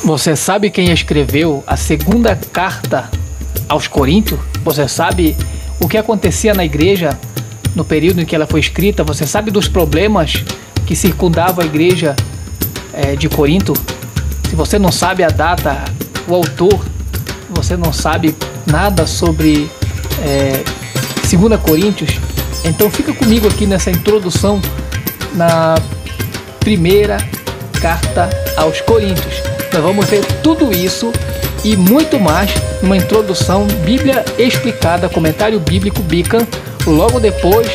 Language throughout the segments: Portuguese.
Você sabe quem escreveu a segunda carta aos Coríntios? Você sabe o que acontecia na igreja no período em que ela foi escrita? Você sabe dos problemas que circundavam a igreja de Corinto? Se você não sabe a data, o autor, você não sabe nada sobre 2 Coríntios, então fica comigo aqui nessa introdução na primeira carta aos Coríntios. Nós vamos ver tudo isso e muito mais numa introdução Bíblia Explicada, comentário bíblico Bican, logo depois.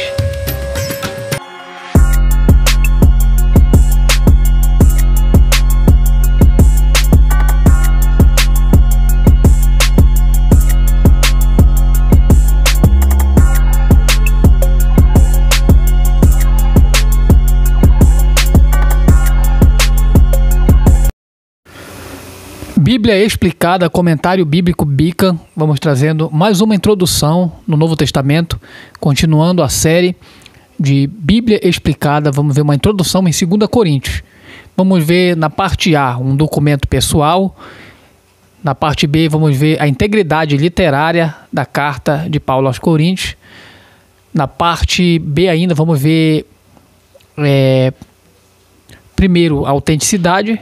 Bíblia Explicada, comentário bíblico Bican. Vamos trazendo mais uma introdução no Novo Testamento, continuando a série de Bíblia Explicada. Vamos ver uma introdução em 2 Coríntios. Vamos ver na parte A um documento pessoal. Na parte B vamos ver a integridade literária da carta de Paulo aos Coríntios. Na parte B ainda vamos ver primeiro a autenticidade,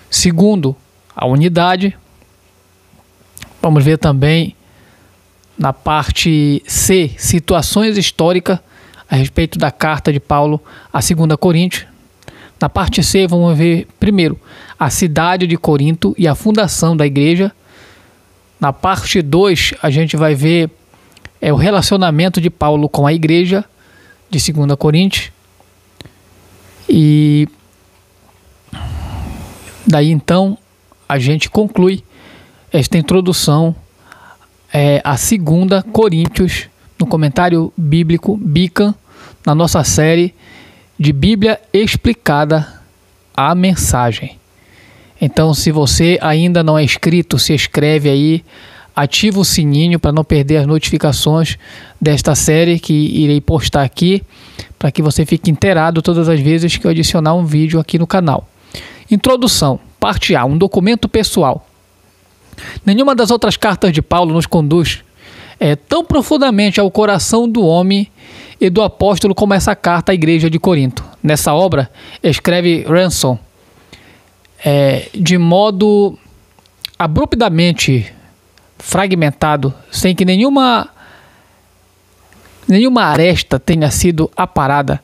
segundo a unidade. Vamos ver também na parte C, situações históricas a respeito da carta de Paulo a 2 Coríntios. Na parte C vamos ver primeiro a cidade de Corinto e a fundação da igreja. Na parte 2 a gente vai ver o relacionamento de Paulo com a igreja de 2 Coríntios. E daí então a gente conclui esta introdução a 2 Coríntios no comentário bíblico Bican, na nossa série de Bíblia Explicada, a mensagem. Então, se você ainda não é inscrito, se inscreve aí, ativa o sininho para não perder as notificações desta série que irei postar aqui, para que você fique inteirado todas as vezes que eu adicionar um vídeo aqui no canal. Introdução, parte A, um documento pessoal. Nenhuma das outras cartas de Paulo nos conduz tão profundamente ao coração do homem e do apóstolo como essa carta à igreja de Corinto. Nessa obra, escreve Ransom, de modo abruptamente fragmentado, sem que nenhuma aresta tenha sido aparada.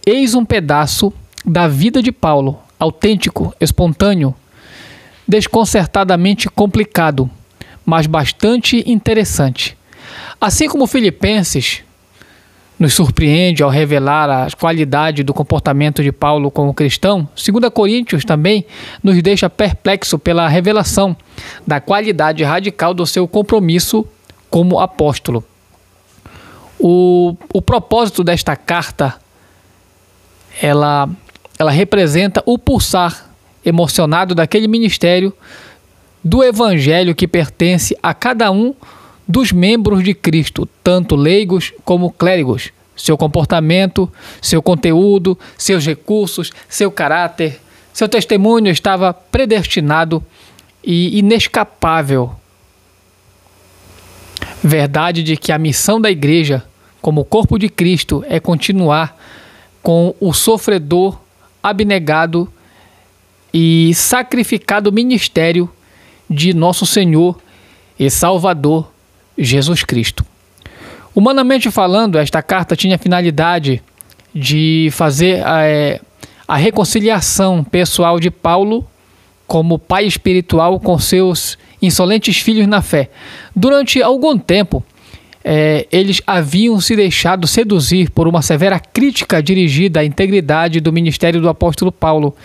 Eis um pedaço da vida de Paulo, autêntico, espontâneo, desconcertadamente complicado, mas bastante interessante. Assim como Filipenses nos surpreende ao revelar a qualidade do comportamento de Paulo como cristão, 2 Coríntios também nos deixa perplexo pela revelação da qualidade radical do seu compromisso como apóstolo. O propósito desta carta, ela representa o pulsar emocionado daquele ministério do evangelho que pertence a cada um dos membros de Cristo, tanto leigos como clérigos. Seu comportamento, seu conteúdo, seus recursos, seu caráter, seu testemunho estava predestinado e inescapável. Verdade de que a missão da igreja, como corpo de Cristo, é continuar com o sofredor, abnegado e sacrificado ministério de nosso Senhor e Salvador Jesus Cristo. Humanamente falando, esta carta tinha a finalidade de fazer a reconciliação pessoal de Paulo como pai espiritual com seus insolentes filhos na fé. Durante algum tempo, eles haviam se deixado seduzir por uma severa crítica dirigida à integridade do ministério do apóstolo Paulo,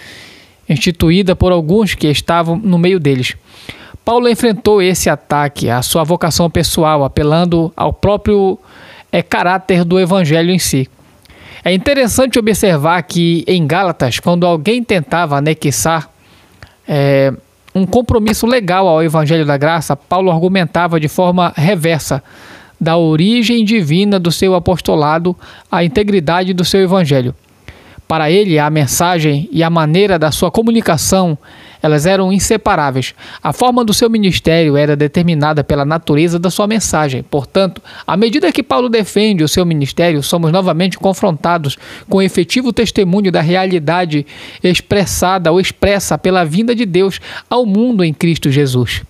instituída por alguns que estavam no meio deles. Paulo enfrentou esse ataque à sua vocação pessoal, apelando ao próprio caráter do evangelho em si. É interessante observar que em Gálatas, quando alguém tentava anexar um compromisso legal ao evangelho da graça, Paulo argumentava de forma reversa da origem divina do seu apostolado à integridade do seu evangelho. Para ele, a mensagem e a maneira da sua comunicação Elas eram inseparáveis. A forma do seu ministério era determinada pela natureza da sua mensagem. Portanto, à medida que Paulo defende o seu ministério, somos novamente confrontados com o efetivo testemunho da realidade expressada ou expressa pela vinda de Deus ao mundo em Cristo Jesus.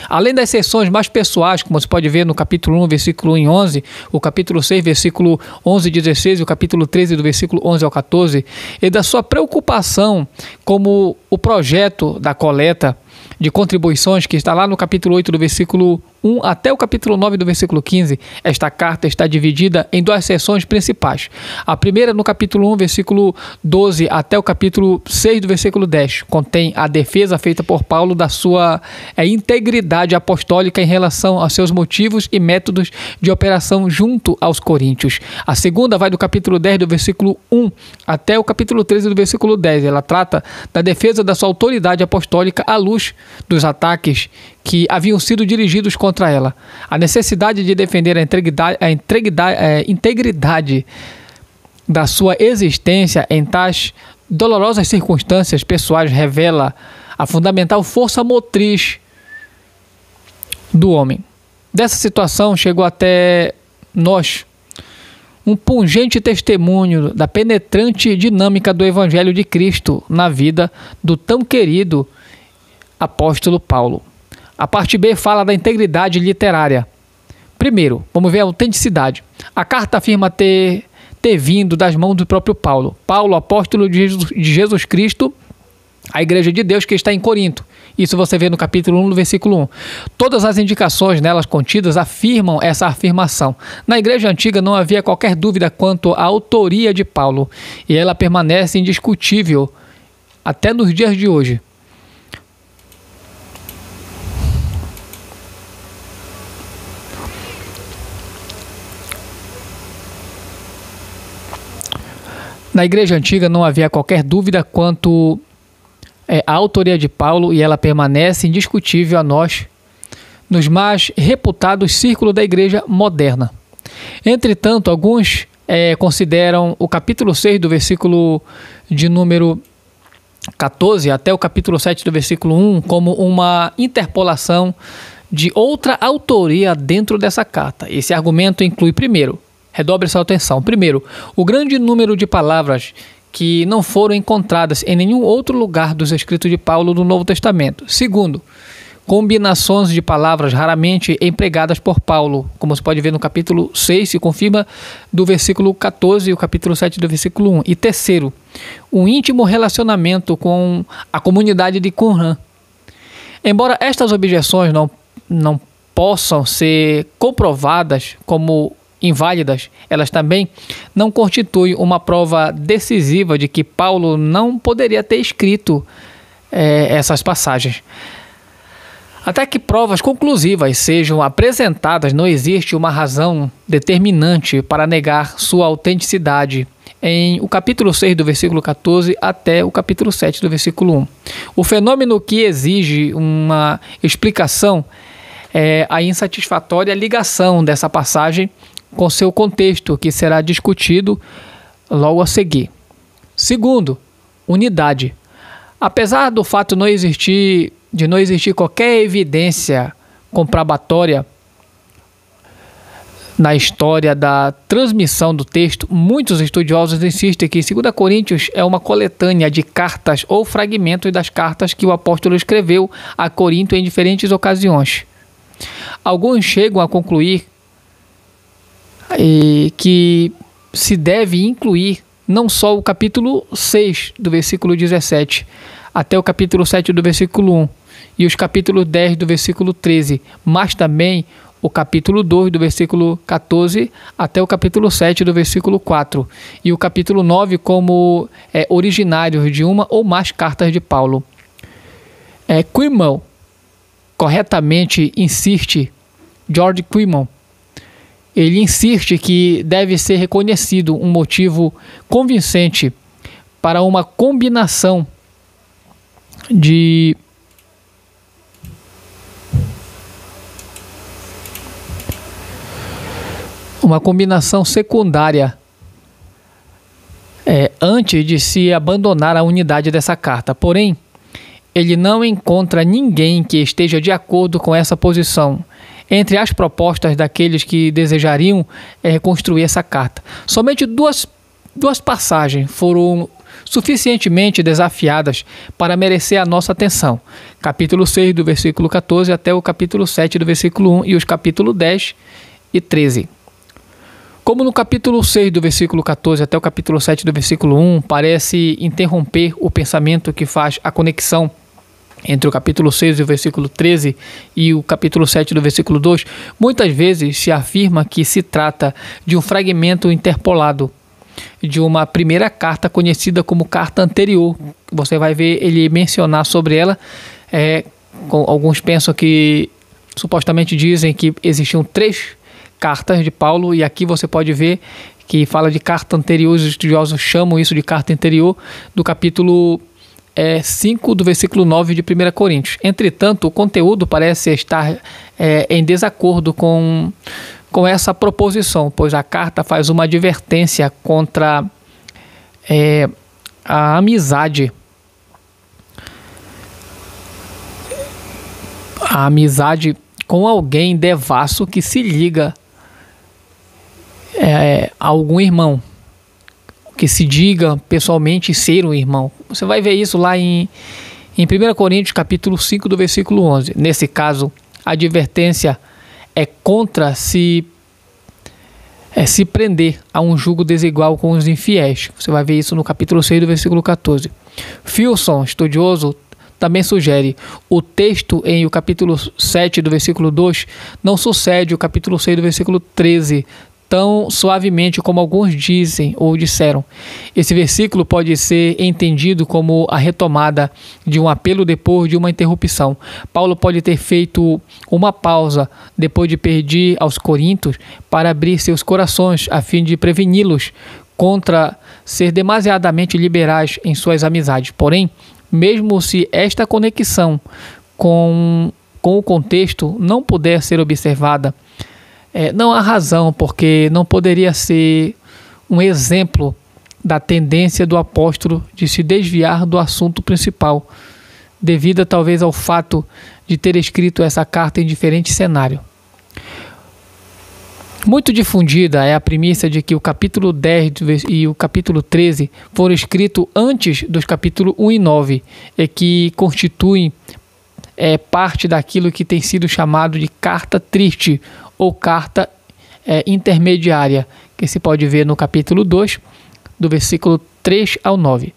Além das seções mais pessoais, como você pode ver no capítulo 1, versículo 1 e 11, o capítulo 6, versículo 11 e 16, e o capítulo 13, do versículo 11 ao 14, e da sua preocupação como o projeto da coleta de contribuições, que está lá no capítulo 8, do versículo 1 até o capítulo 9, do versículo 15, esta carta está dividida em duas seções principais. A primeira, no capítulo 1, versículo 12 até o capítulo 6, do versículo 10, contém a defesa feita por Paulo da sua integridade apostólica em relação aos seus motivos e métodos de operação junto aos coríntios. A segunda vai do capítulo 10, do versículo 1 até o capítulo 13, do versículo 10. Ela trata da defesa da sua autoridade apostólica à luz dos ataques que haviam sido dirigidos contra ela. A necessidade de defender a integridade da sua existência em tais dolorosas circunstâncias pessoais revela a fundamental força motriz do homem. Dessa situação chegou até nós um pungente testemunho da penetrante dinâmica do Evangelho de Cristo na vida do tão querido apóstolo Paulo. A parte B fala da integridade literária. Primeiro, vamos ver a autenticidade. A carta afirma ter vindo das mãos do próprio Paulo. Paulo, apóstolo de Jesus Cristo, a igreja de Deus que está em Corinto. Isso você vê no capítulo 1, no versículo 1. Todas as indicações nelas contidas afirmam essa afirmação. Na igreja antiga não havia qualquer dúvida quanto à autoria de Paulo, e ela permanece indiscutível até nos dias de hoje. Na igreja antiga não havia qualquer dúvida quanto à autoria de Paulo, e ela permanece indiscutível a nós nos mais reputados círculos da igreja moderna. Entretanto, alguns consideram o capítulo 6 do versículo de número 14 até o capítulo 7 do versículo 1 como uma interpolação de outra autoria dentro dessa carta. Esse argumento inclui, primeiro, redobre sua atenção. Primeiro, o grande número de palavras que não foram encontradas em nenhum outro lugar dos escritos de Paulo no Novo Testamento. Segundo, combinações de palavras raramente empregadas por Paulo, como você pode ver no capítulo 6, se confirma do versículo 14 e o capítulo 7 do versículo 1. E terceiro, um íntimo relacionamento com a comunidade de Qumran. Embora estas objeções não possam ser comprovadas como inválidas, elas também não constituem uma prova decisiva de que Paulo não poderia ter escrito essas passagens. Até que provas conclusivas sejam apresentadas, não existe uma razão determinante para negar sua autenticidade em o capítulo 6 do versículo 14 até o capítulo 7 do versículo 1. O fenômeno que exige uma explicação é a insatisfatória ligação dessa passagem com seu contexto, que será discutido logo a seguir. Segundo, unidade. Apesar do fato de não existir qualquer evidência comprobatória na história da transmissão do texto, muitos estudiosos insistem que 2 Coríntios é uma coletânea de cartas ou fragmentos das cartas que o apóstolo escreveu a Corinto em diferentes ocasiões. Alguns chegam a concluir que se deve incluir não só o capítulo 6 do versículo 17 até o capítulo 7 do versículo 1 e os capítulos 10 do versículo 13, mas também o capítulo 2 do versículo 14 até o capítulo 7 do versículo 4 e o capítulo 9 como originários de uma ou mais cartas de Paulo. Quimel corretamente insiste, George Quimel, ele insiste que deve ser reconhecido um motivo convincente para uma combinação de secundária antes de se abandonar a unidade dessa carta. Porém, ele não encontra ninguém que esteja de acordo com essa posição entre as propostas daqueles que desejariam reconstruir essa carta. Somente duas passagens foram suficientemente desafiadas para merecer a nossa atenção. Capítulo 6, do versículo 14 até o capítulo 7, do versículo 1, e os capítulos 10 e 13. Como no capítulo 6, do versículo 14 até o capítulo 7, do versículo 1, parece interromper o pensamento que faz a conexão entre o capítulo 6 do versículo 13 e o capítulo 7 do versículo 2, muitas vezes se afirma que se trata de um fragmento interpolado de uma primeira carta conhecida como carta anterior. Você vai ver ele mencionar sobre ela. Alguns pensam que, supostamente dizem que existiam 3 cartas de Paulo, e aqui você pode ver que fala de carta anterior. Os estudiosos chamam isso de carta anterior, do capítulo 5 do versículo 9 de 1 Coríntios. Entretanto, o conteúdo parece estar em desacordo com essa proposição, pois a carta faz uma advertência contra a amizade. A amizade com alguém devasso que se liga a algum irmão, que se diga pessoalmente ser um irmão. Você vai ver isso lá em 1 Coríntios capítulo 5 do versículo 11. Nesse caso, a advertência é contra se prender a um jugo desigual com os infiéis. Você vai ver isso no capítulo 6 do versículo 14. Filson, estudioso, também sugere: o texto em o capítulo 7 do versículo 2 não sucede o capítulo 6 do versículo 13 tão suavemente como alguns dizem ou disseram. Esse versículo pode ser entendido como a retomada de um apelo depois de uma interrupção. Paulo pode ter feito uma pausa depois de pedir aos coríntios para abrir seus corações a fim de preveni-los contra ser demasiadamente liberais em suas amizades. Porém, mesmo se esta conexão com o contexto não puder ser observada, não há razão porque não poderia ser um exemplo da tendência do apóstolo de se desviar do assunto principal, devido talvez ao fato de ter escrito essa carta em diferente cenário. Muito difundida é a premissa de que o capítulo 10 e o capítulo 13 foram escritos antes dos capítulos 1 e 9, e que constituem parte daquilo que tem sido chamado de carta triste ou carta intermediária, que se pode ver no capítulo 2, do versículo 3 ao 9.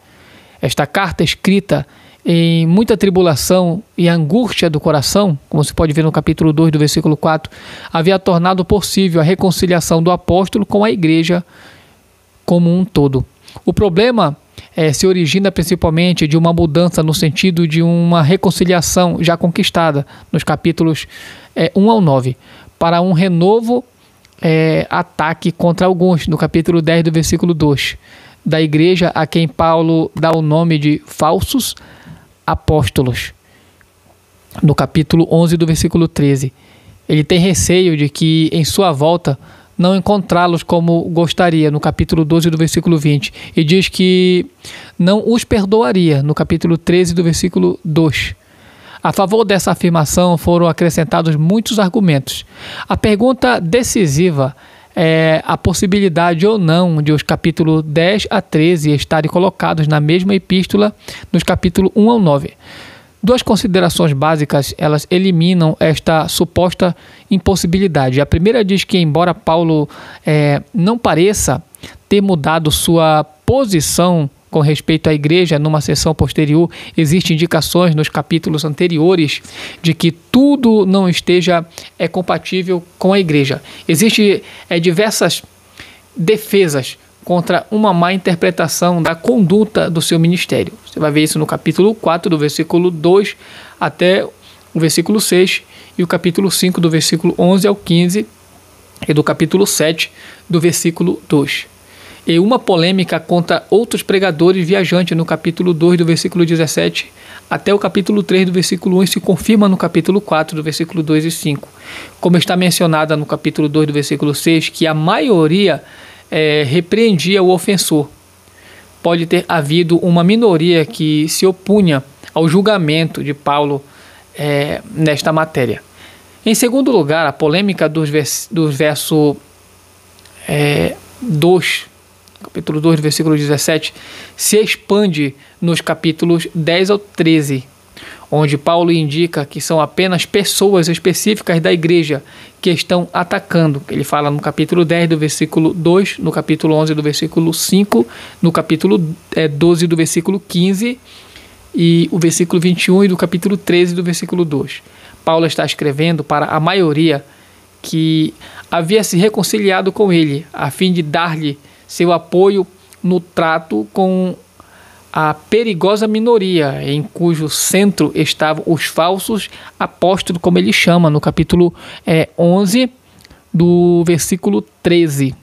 Esta carta, escrita em muita tribulação e angústia do coração, como se pode ver no capítulo 2, do versículo 4, havia tornado possível a reconciliação do apóstolo com a igreja como um todo. O problema se origina principalmente de uma mudança no sentido de uma reconciliação já conquistada nos capítulos 1 ao 9, para um renovo ataque contra alguns, no capítulo 10 do versículo 2, da igreja a quem Paulo dá o nome de falsos apóstolos. No capítulo 11 do versículo 13, ele tem receio de que em sua volta não encontrá-los como gostaria, no capítulo 12 do versículo 20, e diz que não os perdoaria, no capítulo 13 do versículo 2. A favor dessa afirmação foram acrescentados muitos argumentos. A pergunta decisiva é a possibilidade ou não de os capítulos 10 a 13 estarem colocados na mesma epístola nos capítulos 1 ao 9. Duas considerações básicas, elas eliminam esta suposta impossibilidade. A primeira diz que, embora Paulo não pareça ter mudado sua posição com respeito à igreja numa sessão posterior, existem indicações nos capítulos anteriores de que tudo não esteja compatível com a igreja. Existem diversas defesas contra uma má interpretação da conduta do seu ministério. Você vai ver isso no capítulo 4, do versículo 2 até o versículo 6, e o capítulo 5, do versículo 11 ao 15, e do capítulo 7, do versículo 2. E uma polêmica contra outros pregadores viajantes no capítulo 2, do versículo 17, até o capítulo 3, do versículo 1, e se confirma no capítulo 4, do versículo 2 e 5. Como está mencionada no capítulo 2, do versículo 6, que a maioria repreendia o ofensor. Pode ter havido uma minoria que se opunha ao julgamento de Paulo nesta matéria. Em segundo lugar, a polêmica do verso 2, capítulo 2, versículo 17, se expande nos capítulos 10 ao 13, onde Paulo indica que são apenas pessoas específicas da igreja que estão atacando. Ele fala no capítulo 10 do versículo 2, no capítulo 11 do versículo 5, no capítulo 12 do versículo 15 e o versículo 21 e do capítulo 13 do versículo 2. Paulo está escrevendo para a maioria que havia se reconciliado com ele, a fim de dar-lhe seu apoio no trato com a perigosa minoria, em cujo centro estavam os falsos apóstolos, como ele chama, no capítulo 11, do versículo 13.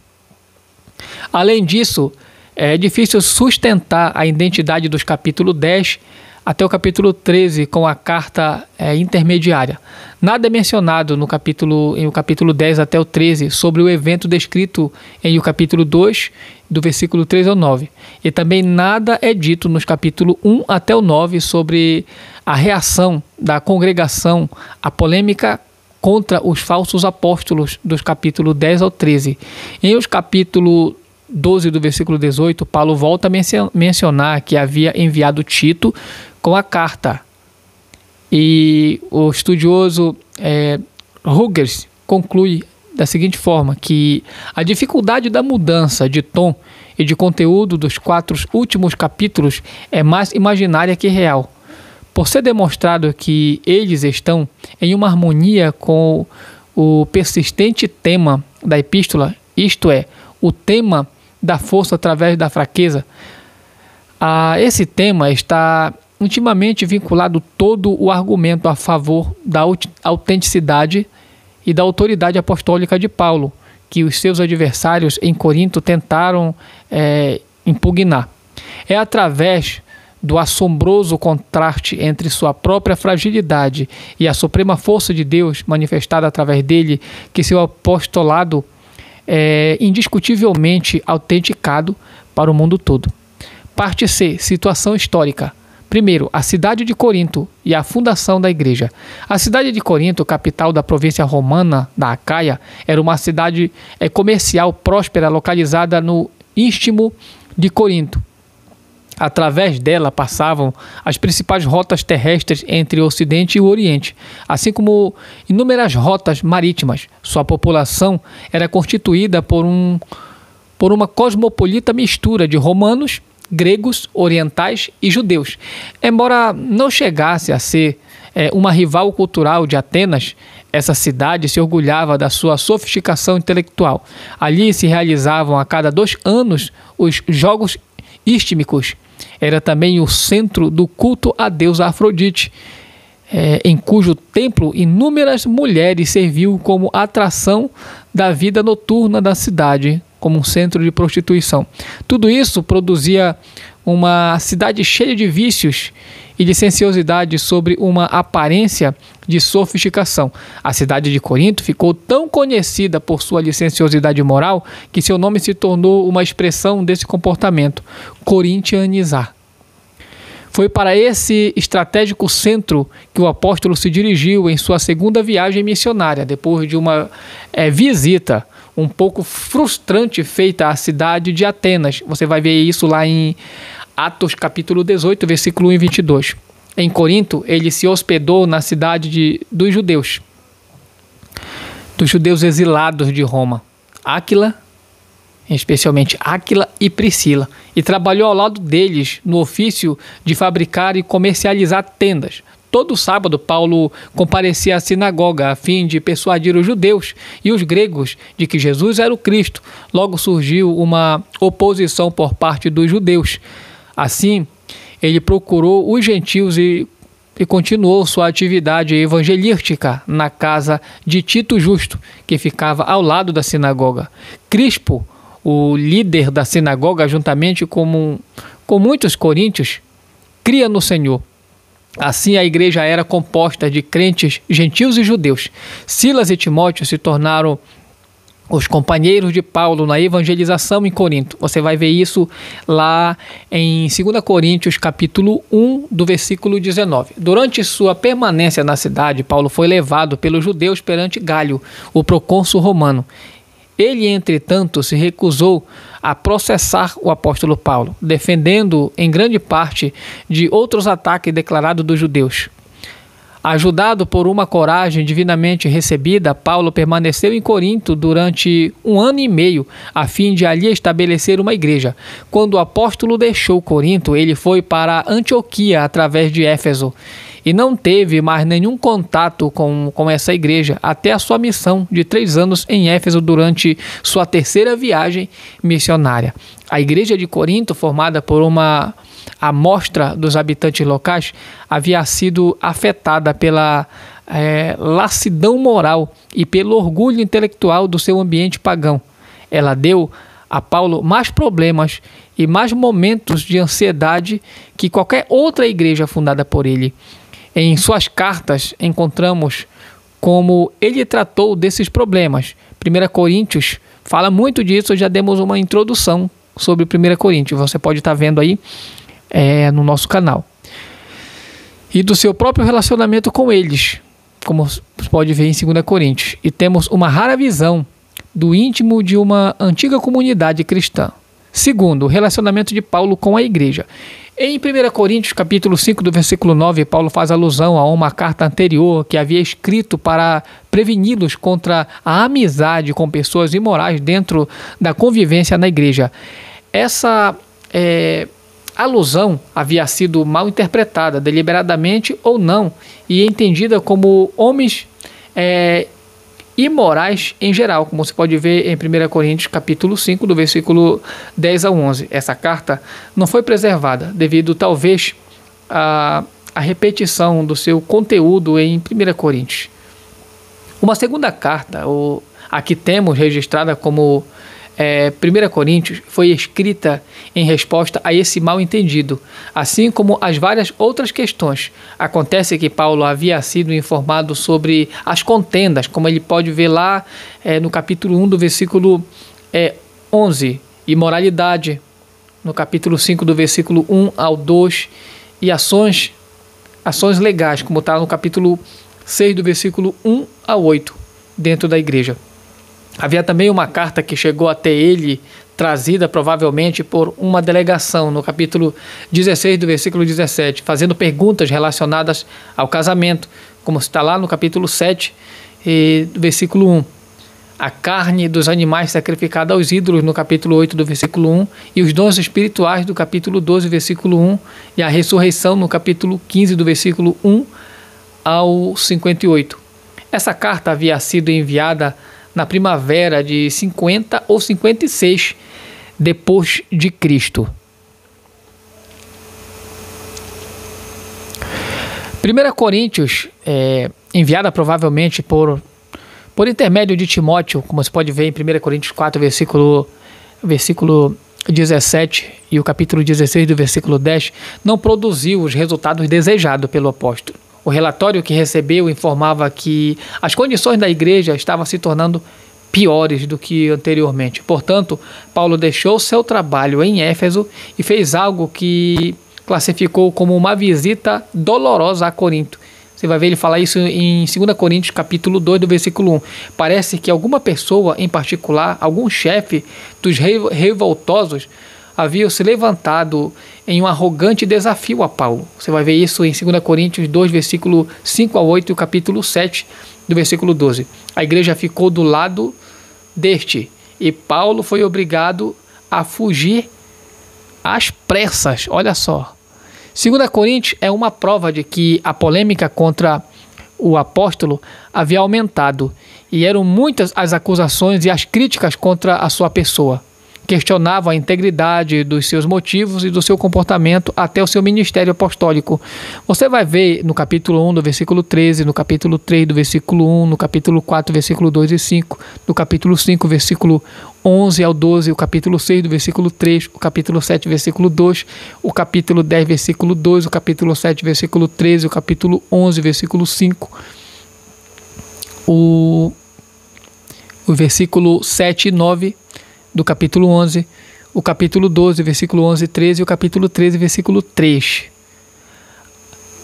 Além disso, é difícil sustentar a identidade dos capítulos 10 até o capítulo 13 com a carta intermediária. Nada é mencionado em o capítulo 10 até o 13 sobre o evento descrito em o capítulo 2, do versículo 3 ao 9. E também nada é dito nos capítulos 1 até o 9 sobre a reação da congregação à polêmica contra os falsos apóstolos dos capítulos 10 ao 13. Em os capítulos 12 do versículo 18, Paulo volta a mencionar que havia enviado Tito com a carta. E o estudioso Rugers conclui da seguinte forma, que a dificuldade da mudança de tom e de conteúdo dos 4 últimos capítulos é mais imaginária que real. Por ser demonstrado que eles estão em uma harmonia com o persistente tema da epístola, isto é, o tema da força através da fraqueza, esse tema está intimamente vinculado todo o argumento a favor da autenticidade e da autoridade apostólica de Paulo, que os seus adversários em Corinto tentaram impugnar. É através do assombroso contraste entre sua própria fragilidade e a suprema força de Deus manifestada através dele que seu apostolado é indiscutivelmente autenticado para o mundo todo. Parte C. Situação histórica. Primeiro, a cidade de Corinto e a fundação da igreja. A cidade de Corinto, capital da província romana da Acaia, era uma cidade comercial próspera localizada no istmo de Corinto. Através dela passavam as principais rotas terrestres entre o Ocidente e o Oriente, assim como inúmeras rotas marítimas. Sua população era constituída por uma cosmopolita mistura de romanos, gregos, orientais e judeus. Embora não chegasse a ser uma rival cultural de Atenas, essa cidade se orgulhava da sua sofisticação intelectual. Ali se realizavam a cada 2 anos os Jogos Istmicos. Era também o centro do culto à deusa Afrodite, em cujo templo inúmeras mulheres serviam como atração da vida noturna da cidade, como um centro de prostituição. Tudo isso produzia uma cidade cheia de vícios e licenciosidade sobre uma aparência de sofisticação. A cidade de Corinto ficou tão conhecida por sua licenciosidade moral que seu nome se tornou uma expressão desse comportamento, corintianizar. Foi para esse estratégico centro que o apóstolo se dirigiu em sua segunda viagem missionária, depois de uma visita um pouco frustrante feita à cidade de Atenas. Você vai ver isso lá em Atos capítulo 18, versículo 1 e 22. Em Corinto, ele se hospedou na cidade dos judeus exilados de Roma, especialmente Áquila e Priscila, e trabalhou ao lado deles no ofício de fabricar e comercializar tendas. Todo sábado, Paulo comparecia à sinagoga a fim de persuadir os judeus e os gregos de que Jesus era o Cristo. Logo surgiu uma oposição por parte dos judeus. Assim, ele procurou os gentios e continuou sua atividade evangelística na casa de Tito Justo, que ficava ao lado da sinagoga. Crispo, o líder da sinagoga, juntamente com muitos coríntios, cria no Senhor. Assim, a igreja era composta de crentes gentios e judeus. Silas e Timóteo se tornaram os companheiros de Paulo na evangelização em Corinto. Você vai ver isso lá em 2 Coríntios, capítulo 1, do versículo 19. Durante sua permanência na cidade, Paulo foi levado pelos judeus perante Galho, o procônsul romano. Ele, entretanto, se recusou a processar o apóstolo Paulo, defendendo em grande parte de outros ataques declarados dos judeus. Ajudado por uma coragem divinamente recebida, Paulo permaneceu em Corinto durante 1 ano e meio, a fim de ali estabelecer uma igreja. Quando o apóstolo deixou Corinto, ele foi para Antioquia através de Éfeso e não teve mais nenhum contato com essa igreja até a sua missão de 3 anos em Éfeso durante sua 3ª viagem missionária. A igreja de Corinto, formada por uma amostra dos habitantes locais, havia sido afetada pela lassidão moral e pelo orgulho intelectual do seu ambiente pagão. Ela deu a Paulo mais problemas e mais momentos de ansiedade que qualquer outra igreja fundada por ele. Em suas cartas encontramos como ele tratou desses problemas. 1 Coríntios fala muito disso, já demos uma introdução sobre 1 Coríntios, você pode estar vendo aí no nosso canal. E do seu próprio relacionamento com eles, como você pode ver em 2 Coríntios. E temos uma rara visão do íntimo de uma antiga comunidade cristã. Segundo, o relacionamento de Paulo com a igreja. Em 1 Coríntios, capítulo 5, do versículo 9, Paulo faz alusão a uma carta anterior que havia escrito para preveni-los contra a amizade com pessoas imorais dentro da convivência na igreja. Essa alusão havia sido mal interpretada, deliberadamente ou não, e entendida como homens imorais em geral, como você pode ver em 1 Coríntios capítulo 5, do versículo 10 ao 11. Essa carta não foi preservada devido talvez à repetição do seu conteúdo em 1 Coríntios. Uma segunda carta, a que temos registrada como 1 Coríntios, foi escrita em resposta a esse mal entendido, assim como as várias outras questões. Acontece que Paulo havia sido informado sobre as contendas, como ele pode ver lá no capítulo 1 do versículo 11, imoralidade, no capítulo 5 do versículo 1 ao 2, e ações legais, como está no capítulo 6 do versículo 1 a 8, dentro da igreja. Havia também uma carta que chegou até ele, trazida provavelmente por uma delegação, no capítulo 16 do versículo 17, fazendo perguntas relacionadas ao casamento, como está lá no capítulo 7, do versículo 1. A carne dos animais sacrificada aos ídolos, no capítulo 8 do versículo 1, e os dons espirituais, do capítulo 12, versículo 1, e a ressurreição, no capítulo 15, do versículo 1 ao 58. Essa carta havia sido enviada na primavera de 50 ou 56 depois de Cristo. 1 Coríntios, enviada provavelmente por intermédio de Timóteo, como você pode ver em 1 Coríntios 4, versículo 17 e o capítulo 16 do versículo 10, não produziu os resultados desejados pelo apóstolo. O relatório que recebeu informava que as condições da igreja estavam se tornando piores do que anteriormente. Portanto, Paulo deixou seu trabalho em Éfeso e fez algo que classificou como uma visita dolorosa a Corinto. Você vai ver ele falar isso em 2 Coríntios capítulo 2, do versículo 1. Parece que alguma pessoa em particular, algum chefe dos revoltosos, havia se levantado em um arrogante desafio a Paulo. Você vai ver isso em 2 Coríntios 2, versículo 5 a 8 e o capítulo 7, do versículo 12. A igreja ficou do lado deste e Paulo foi obrigado a fugir às pressas. Olha só. 2 Coríntios é uma prova de que a polêmica contra o apóstolo havia aumentado e eram muitas as acusações e as críticas contra a sua pessoa. Questionavam a integridade dos seus motivos e do seu comportamento até o seu ministério apostólico. Você vai ver no capítulo 1 do versículo 13, no capítulo 3 do versículo 1, no capítulo 4, versículo 2 e 5, no capítulo 5, versículo 11 ao 12, o capítulo 6 do versículo 3, o capítulo 7, versículo 2, o capítulo 10, versículo 2, o capítulo 7, versículo 13, o capítulo 11, versículo 5, o versículo 7 e 9 do capítulo 11, o capítulo 12, versículo 11 e 13, e o capítulo 13, versículo 3.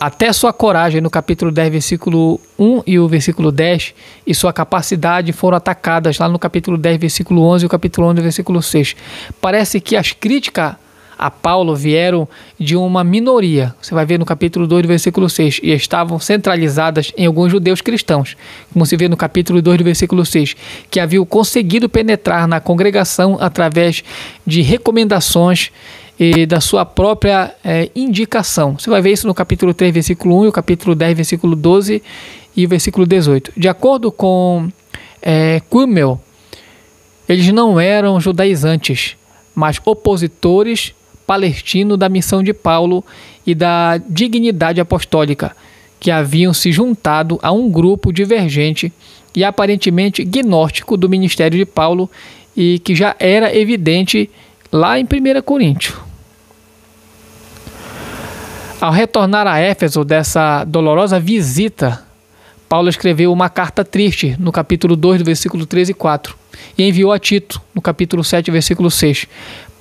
Até sua coragem, no capítulo 10, versículo 1 e o versículo 10, e sua capacidade foram atacadas lá no capítulo 10, versículo 11 e o capítulo 11, versículo 6. Parece que as críticas a Paulo vieram de uma minoria. Você vai ver no capítulo 2, do versículo 6, e estavam centralizadas em alguns judeus cristãos, como se vê no capítulo 2, do versículo 6, que haviam conseguido penetrar na congregação através de recomendações e da sua própria indicação. Você vai ver isso no capítulo 3, versículo 1, e o capítulo 10, versículo 12 e o versículo 18. De acordo com Kummel, eles não eram judaizantes, mas opositores palestinos da missão de Paulo e da dignidade apostólica, que haviam se juntado a um grupo divergente e aparentemente gnóstico do ministério de Paulo, e que já era evidente lá em 1 Coríntios. Ao retornar a Éfeso dessa dolorosa visita, Paulo escreveu uma carta triste no capítulo 2, do versículo 3 e 4, e enviou a Tito, no capítulo 7, versículo 6,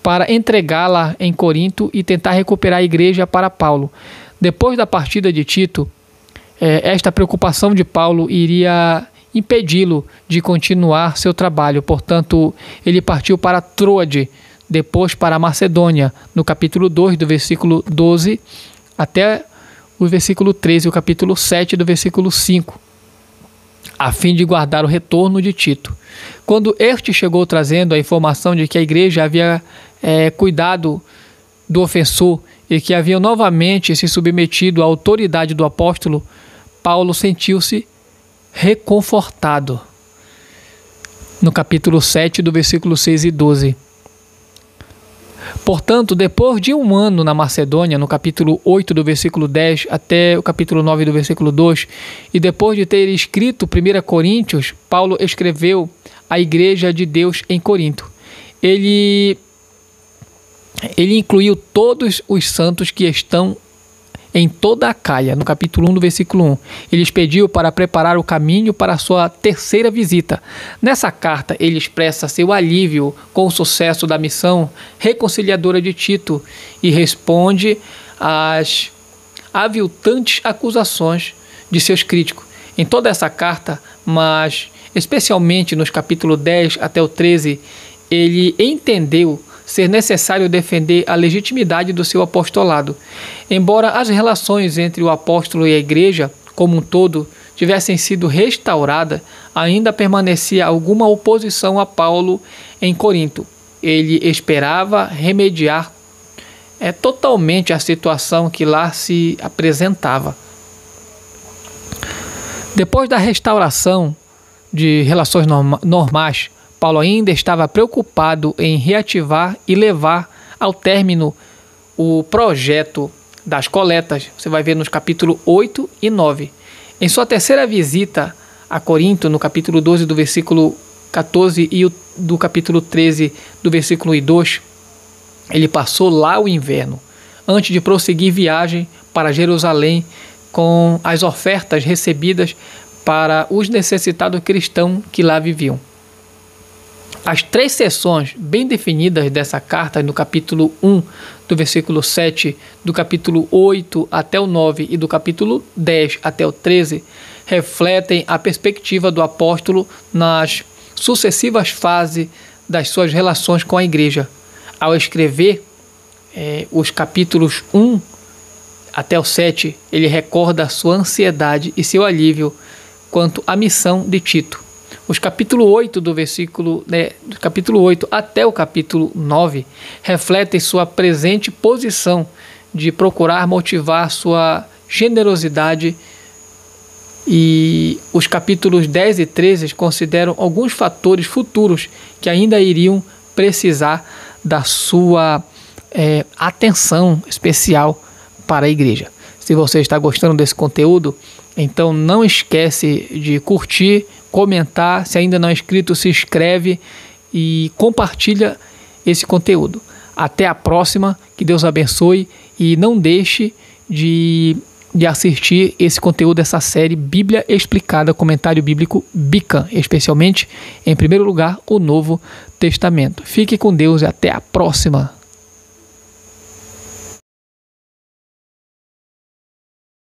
para entregá-la em Corinto e tentar recuperar a igreja para Paulo. Depois da partida de Tito, esta preocupação de Paulo iria impedi-lo de continuar seu trabalho. Portanto, ele partiu para Troade, depois para a Macedônia, no capítulo 2, do versículo 12 até o versículo 13, o capítulo 7, do versículo 5, a fim de guardar o retorno de Tito. Quando este chegou trazendo a informação de que a igreja havia cuidado do ofensor e que haviam novamente se submetido à autoridade do apóstolo, Paulo sentiu-se reconfortado. No capítulo 7, do versículo 6 e 12. Portanto, depois de um ano na Macedônia, no capítulo 8, do versículo 10 até o capítulo 9, do versículo 2, e depois de ter escrito 1 Coríntios, Paulo escreveu à igreja de Deus em Corinto. Ele incluiu todos os santos que estão em toda a Acaia, no capítulo 1, do versículo 1. Ele lhes pediu para preparar o caminho para a sua terceira visita. Nessa carta, ele expressa seu alívio com o sucesso da missão reconciliadora de Tito e responde às aviltantes acusações de seus críticos. Em toda essa carta, mas especialmente nos capítulos 10 até o 13, ele entendeu ser necessário defender a legitimidade do seu apostolado. Embora as relações entre o apóstolo e a igreja, como um todo, tivessem sido restauradas, ainda permanecia alguma oposição a Paulo em Corinto. Ele esperava remediar totalmente a situação que lá se apresentava. Depois da restauração de relações normais, Paulo ainda estava preocupado em reativar e levar ao término o projeto das coletas. Você vai ver nos capítulos 8 e 9. Em sua terceira visita a Corinto, no capítulo 12, do versículo 14 e do capítulo 13, do versículo 1 e 2, ele passou lá o inverno, antes de prosseguir viagem para Jerusalém com as ofertas recebidas para os necessitados cristãos que lá viviam. As três seções bem definidas dessa carta, no capítulo 1, do versículo 7, do capítulo 8 até o 9 e do capítulo 10 até o 13, refletem a perspectiva do apóstolo nas sucessivas fases das suas relações com a igreja. Ao escrever os capítulos 1 até o 7, ele recorda a sua ansiedade e seu alívio quanto à missão de Tito. Os capítulo 8 do capítulo 8 até o capítulo 9 refletem sua presente posição de procurar motivar sua generosidade, e os capítulos 10 e 13 consideram alguns fatores futuros que ainda iriam precisar da sua atenção especial para a igreja. Se você está gostando desse conteúdo, então não esquece de curtir, comentar. Se ainda não é inscrito, se inscreve e compartilha esse conteúdo. Até a próxima, que Deus abençoe, e não deixe de de assistir esse conteúdo dessa série Bíblia Explicada, comentário bíblico BICAM, especialmente, em primeiro lugar, o Novo Testamento. Fique com Deus e até a próxima.